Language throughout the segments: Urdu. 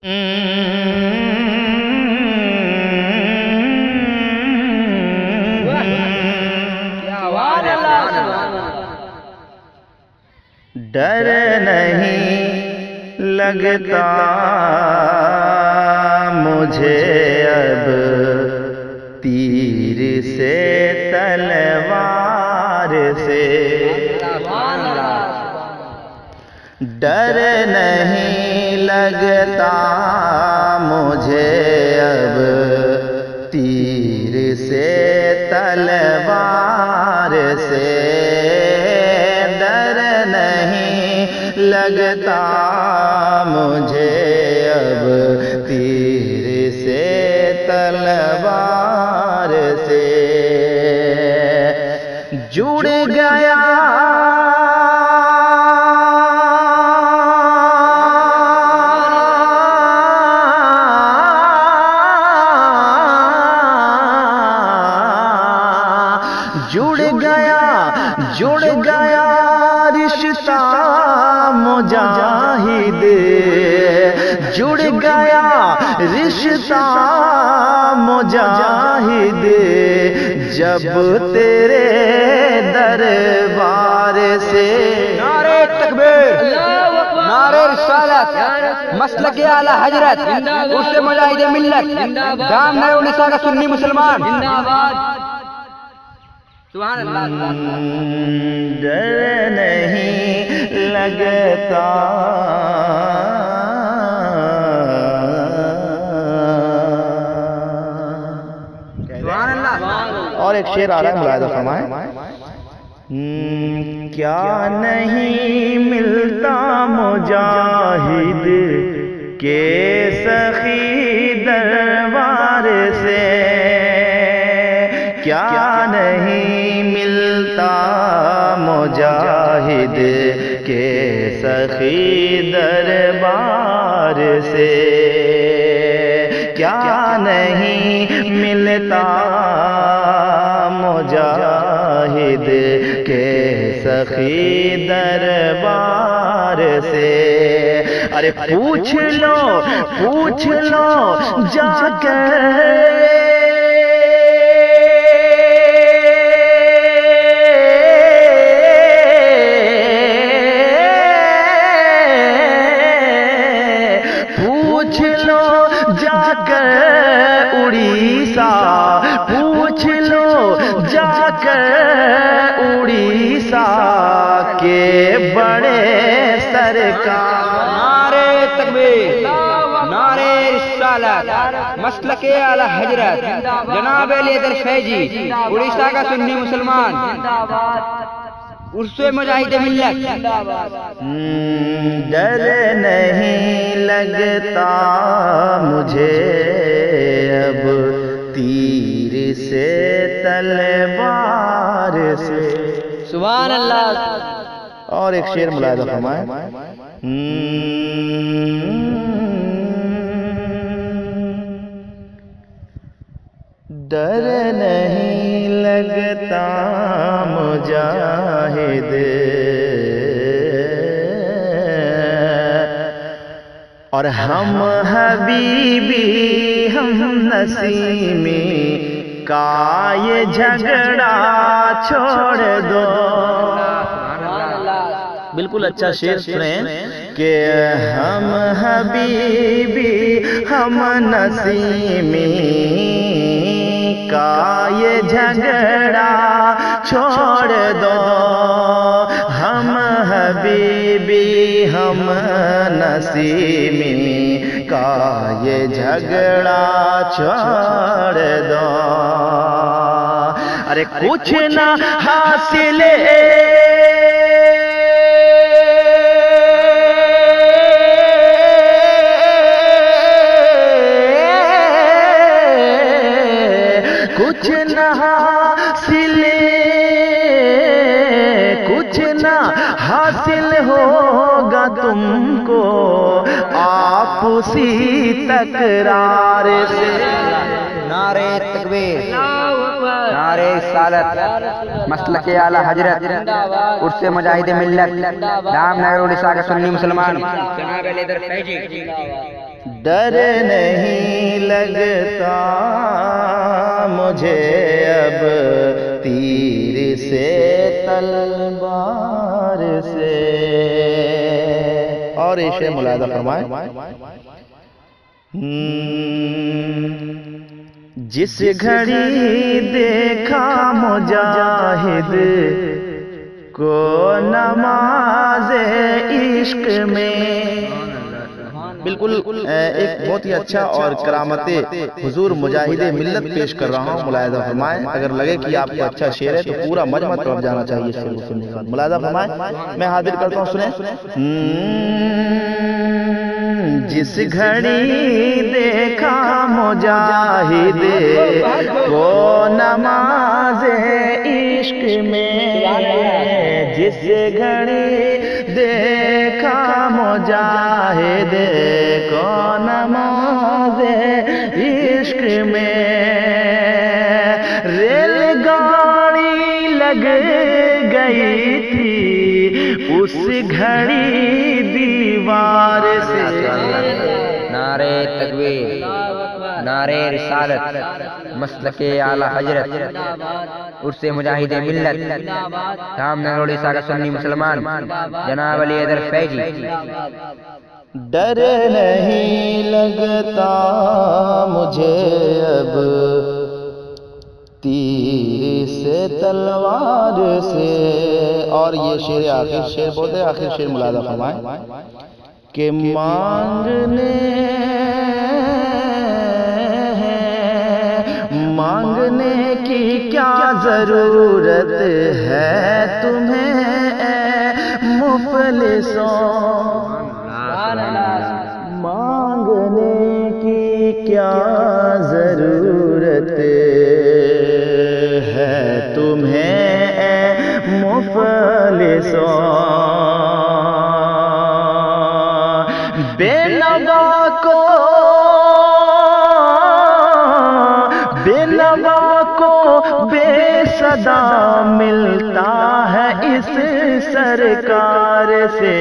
ڈر نہیں لگتا مجھے اب تیر سے تلوار سے، ڈر نہیں لگتا مجھے اب تیر سے تلوار سے، ڈر نہیں لگتا مجھے اب تیر سے تلوار سے، جڑ گیا جڑ گیا رشتہ مجاہد، جڑ گیا رشتہ مجاہد، جب تیرے دربار سے، نعرہ تکبیر، نعرہ رسالت، مسلک اعلی حضرت، عرس مجاہد ملت، دام نیر النساء کا سنی مسلمان، سبحان اللہ۔ ڈر نہیں لگتا سبحان اللہ۔ اور ایک شعر آ رہا ہے، ملاحظہ فرمائیں، کیا نہیں ملتا مجاہد کے سخی دربار سے، کیا نہیں ملتا مجاہد کے سخی دربار سے، کیا نہیں ملتا مجاہد کے سخی دربار سے، ارے پوچھ لو جا کر اڑیسہ، پوچھ لو جا کر اڑیسہ کے بڑے سرکار، نعرہ تکبیر، نعرہ رسالت، مسلک اعلی حضرت جناب علی حیدر فیضی، اڑیسہ کا سنی مسلمان، عرس مجاہد ملت۔ ڈر نہیں لگتا مجھے اب تیر سے تلوار سے، سبحان اللہ۔ اور ایک شعر ملاحظہ فرمائیں، ڈر نہیں لگتا مجاہد اور ہم حبیبی ہم نسیمی کا یہ جھگڑا چھوڑ دو، بالکل اچھا شعر سنیں کہ ہم حبیبی ہم نسیمی کا یہ جھگڑا چھوڑ دو، ہم حبیبی ہم نسیمی کا یہ جھگڑا چھوڑ دو، ارے کچھ نہ حاصل کچھ نہ حاصل ہوگا تم کو آپسی تکرار سے، نعرہ تکبیر، نعرہ رسالت، مسلک اعلی حضرت، عرس مجاہد ملت، دام نیر النساء کا سنی مسلمان، جناب علی حیدر فیضی۔ ڈر نہیں لگتا مجھے اب تیر سے تلوار سے. اور یہ شعر ملاحظہ فرمائیں. جس گھڑی دیکھا مجاہد کو نماز عشق میں. بالکل ایک بہت ہی اچھا اور کرامت حضور مجاہد ملت پیش کر رہا ہوں. ملاحظہ فرمائیں. اگر لگے کہ آپ کو اچھا شعر ہے تو پورا مجمع طرف جانا چاہیے اس شعر کو سننے کے بعد. ملاحظہ فرمائیں. میں حاضر کرتا ہوں, سنیں. جس گھڑی دیکھا مجاہد کو نماز عشق میں. جس گھڑی دیکھا مجاہد کو نماز عشق میں. ریل گاڑی لگ گئی تھی اس گھڑی دیوار سے. نعرہ تکبیر، نعرہ رسالت، مسلک اعلی حضرت، عرس مجاہد ملت، دام نگر اڑیسہ کا سنی مسلمان جناب علی حیدر فیضی. ڈر نہیں لگتا مجھے اب تیر سے تلوار سے. اور یہ شعر آخر شعر بولتے ہیں. آخر شعر ملاحظہ فرمائیں کہ مانگنے کی کیا ضرورت ہے تمہیں اے مفلسوں. مانگنے کی کیا ضرورت ہے تمہیں اے مفلسوں. بے نوا کو بے صدا ملتا ہے اس سرکار سے.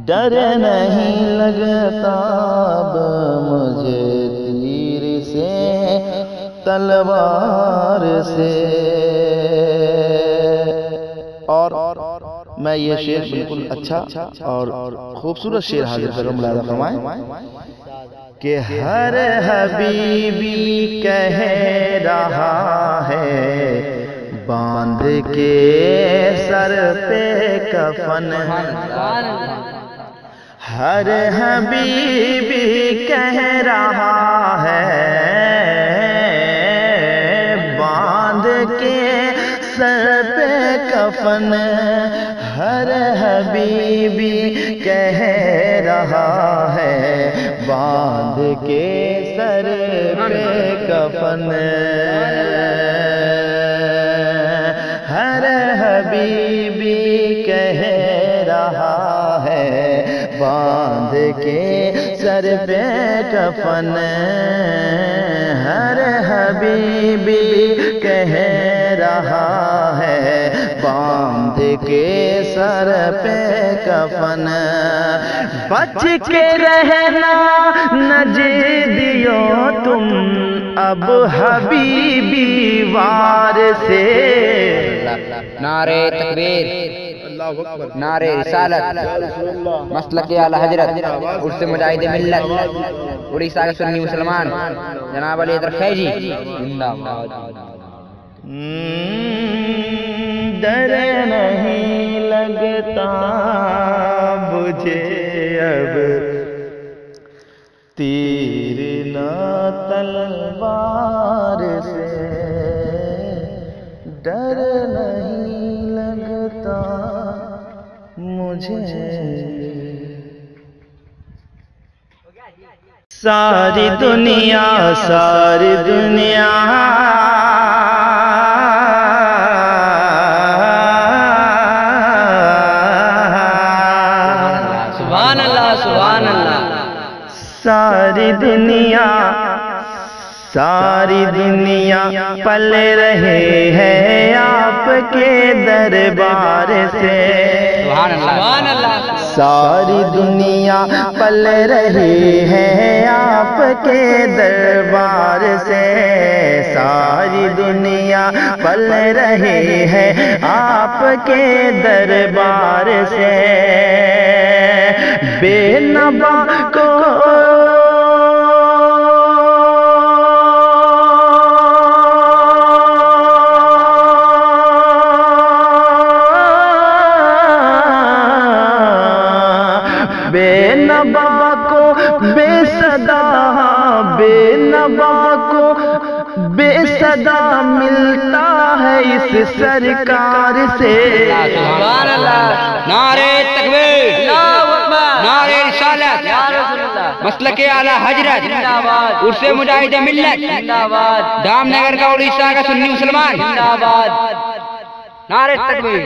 ڈر نہیں لگتا اب مجھے تیر سے تلوار سے. اور میں یہ شعر بالکل اچھا اور خوبصورت شعر حاضر کر رہا ہوں. ملاحظہ فرمائیں کہ ہر حبیبی کہہ رہا ہے باندھ کے سر پہ کفن. ہر حبیبی کہہ رہا ہے باندھ کے سر پہ کفن. ہر حبیبی کہہ رہا ہے باندھ کے سر پہ کفن. ہر حبیبی کہہ رہا ہے باندھ کے سر پہ کفن. ہر حبیبی کہہ رہا ہے باندھ کے سر پہ کفن. بچ کے رہنا نجدیو تم اب حبیبی وار سے. نعرہ تکبیر، نعرہ رسالت، مسلک اعلی حضرت، عرس مجاہد ملت، اڑیسہ کا سنی مسلمان جناب علی حیدر فیضی. ڈر نہیں لگتا مجھے اب تیر نہ تلوار سے. ڈر نہیں لگتا مجھے. ساری دنیا ساری دنیا سبحان اللہ سبحان اللہ. ساری دنیا ساری دنیا پل رہے ہیں آپ کے دربار سے، سبحان اللہ، ساری دنیا پل رہی ہے آپ کے دربار سے، ساری دنیا پل رہی ہے آپ کے دربار سے، بے نوا کو بے نوا کو بے صدا، بے نوا کو بے صدا ملتا ہے اس سرکار سے، سبحان اللہ، نعرہ تکبیر، نعرہ رسالت، مسلک اعلی حضرت، عرس مجاہد ملت، دام نگر کا اڑیسہ کا سنی مسلمان، نعرہ تکبیر۔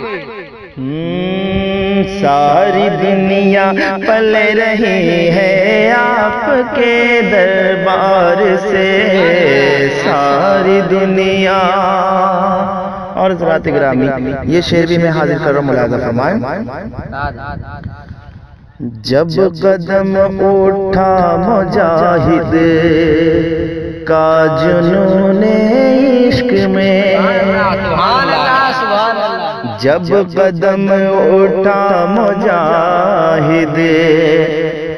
ساری دنیا پل رہی ہے آپ کے دربار سے، ساری دنیا۔ اور حضرات گرامی یہ شعر بھی میں حاضر کر رہا ہوں، ملاحظہ فرمائیں۔ جب قدم اٹھا مجاہد کا جنون عشق میں، جب قدم اٹھا مجاہد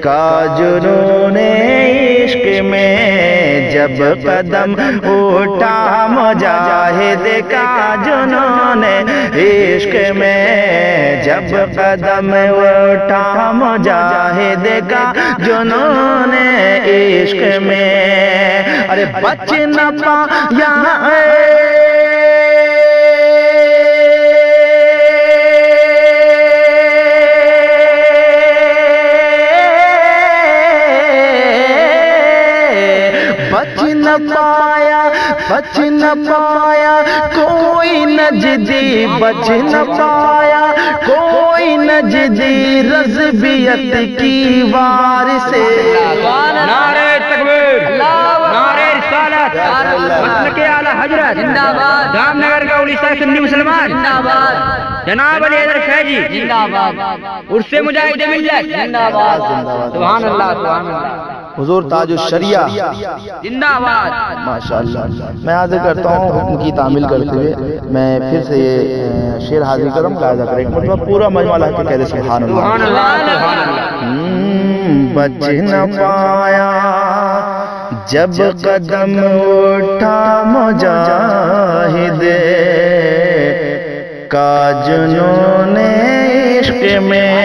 کا جنون عشق میں، جب قدم اٹھا مجاہد کا جنون عشق میں، جب قدم اٹھا مجاہد کا جنون عشق میں، ارے بچ نہ پایا بچ نہ پایا کوئی نجدی، بچ نہ پایا کوئی نجدی رضویت کی وار سے، نعرہ تکبیر، نعرہ رسالت، مسلک اعلی حضرت، دام نگر کا اڑیسہ سنی مسلمان، جناب علی حیدر فیضی، عرس مجاہد ملت، سبحان اللہ، سبحان اللہ، حضور تاج الشریعہ زندہ باد، ماشاءاللہ۔ میں حاضر کرتا ہوں حکم کی تعمیل کرتے ہوئے، میں پھر سے یہ شعر حاضر کروں، ملاحظہ کریں، مطلب پورا مجمع لا کے کہہ دے سبحان اللہ، سبحان اللہ، سبحان اللہ۔ بچ نہ پایا جب قدم اٹھا مجاہد کا جنون عشق میں،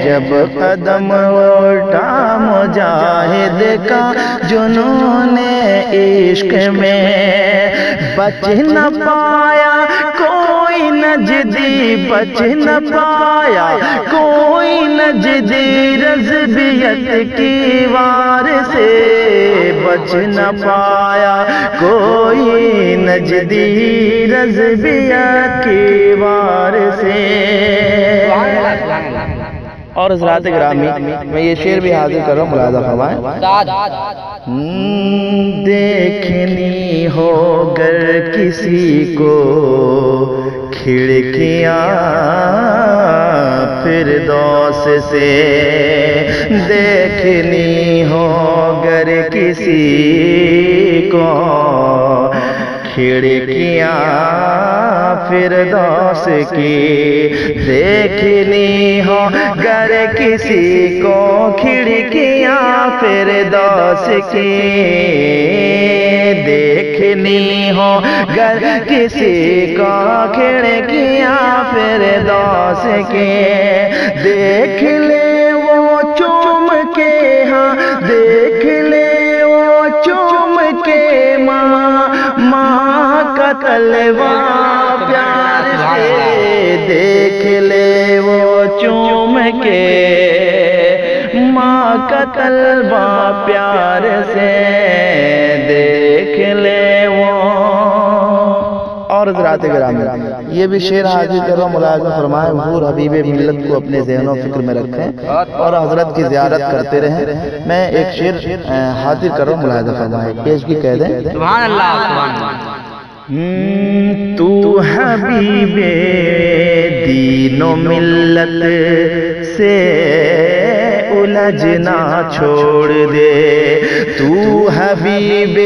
جب قدم اٹھا مجاہد کا جنون عشق میں، بچ نہ پایا کوئی نجدی، بچ نہ پایا کوئی نجدی رضویت کی وار سے، بچ نہ پایا کوئی نجدی رضویت کی وار سے۔ اور حضرات گرامی میں یہ شعر بھی حاضر کر رہا ہوں، ملاحظہ فرمائیں۔ دیکھنی ہو گر کسی کو کھڑکیاں فردوس سے، دیکھنی ہو گر کسی کو کھڑکیاں فردوس کی، دیکھنی ہو گر کسی کو کھڑکیاں فردوس کی، دیکھنی ہو گر کسی کو کھڑکیاں فردوس کی، دیکھ لے وہ چوم کے، ہاں دیکھ لے وہ چوم کے ماں کا کلوہ پیار سے، دیکھ لے وہ چوم کے ماں کا کلوہ پیار سے، دیکھ لے وہ۔ اور حضرات گرامی یہ بھی شعر حاضر کر رہا ہوں، ملاحظہ فرمائیں، حضور حبیب ملت کو اپنے ذہن و فکر میں رکھیں اور حضرت کی زیارت کرتے رہیں۔ میں ایک شعر حاضر کر رہا ہوں، ملاحظہ فرمائیں، پیشگی کہہ دیں۔ سبحان اللہ سبحان اللہ۔ تو حبیب دین و ملت سے الجھنا چھوڑ دے، تو حبیب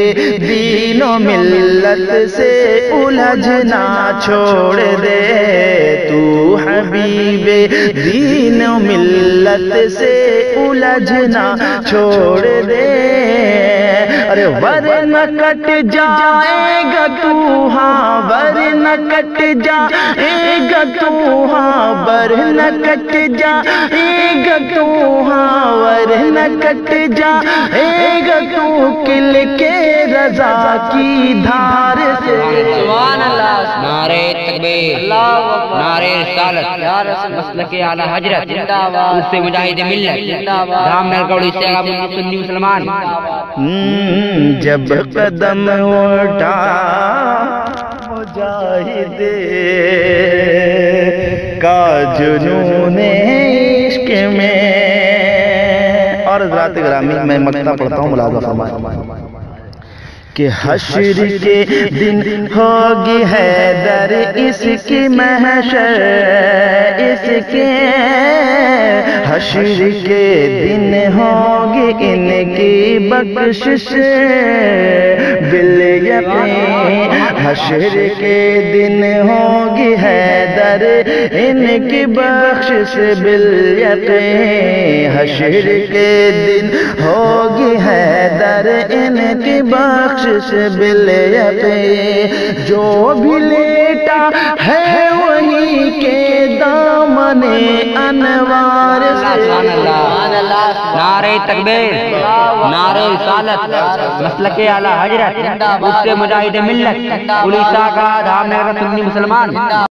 دین و ملت سے الجھنا چھوڑ دے، تو حبیب دین و ملت سے الجھنا چھوڑ دے، ارے ورنہ کٹ جائے گا تو، ہاں ورنہ کٹ جائے گا تو، ہاں ورنہ کٹ جائے گا تو، ہاں ورنہ کٹ جائے گا تو، کل کے رضا کی دھار سے۔ سبحان اللہ۔ نعرہ تکبیر، نعرہ رسالت، مسلک اعلی حضرت، اس سے مجاہد ملت، دھام نگر گوڑی سے سنی مسلمان۔ جب قدم اٹھا مجاہد کا جنون عشق میں، اور حضرات گرامی میں مقطع پڑھتا ہوں، ملاحظہ فرمائیں کہ حشر کے دن ہوگی حیدر اس کی محشر، اس کے حشر کے دن ہوگی ان کی بخشش بالیقین، حشر کے دن ہوگی حیدر ان کی بخشش بالیقین، حشر کے دن ہوگی حیدر ان کی بخشش بالیقین، جو بھی لیٹا ہے وہی کے دامن انوار سے۔ نعرہ تکبیر، نعرہ رسالت، مسلک اعلی حضرت، اس سے مجاہد ملت، اڑیسہ کا دھام نگر سنی مسلمان۔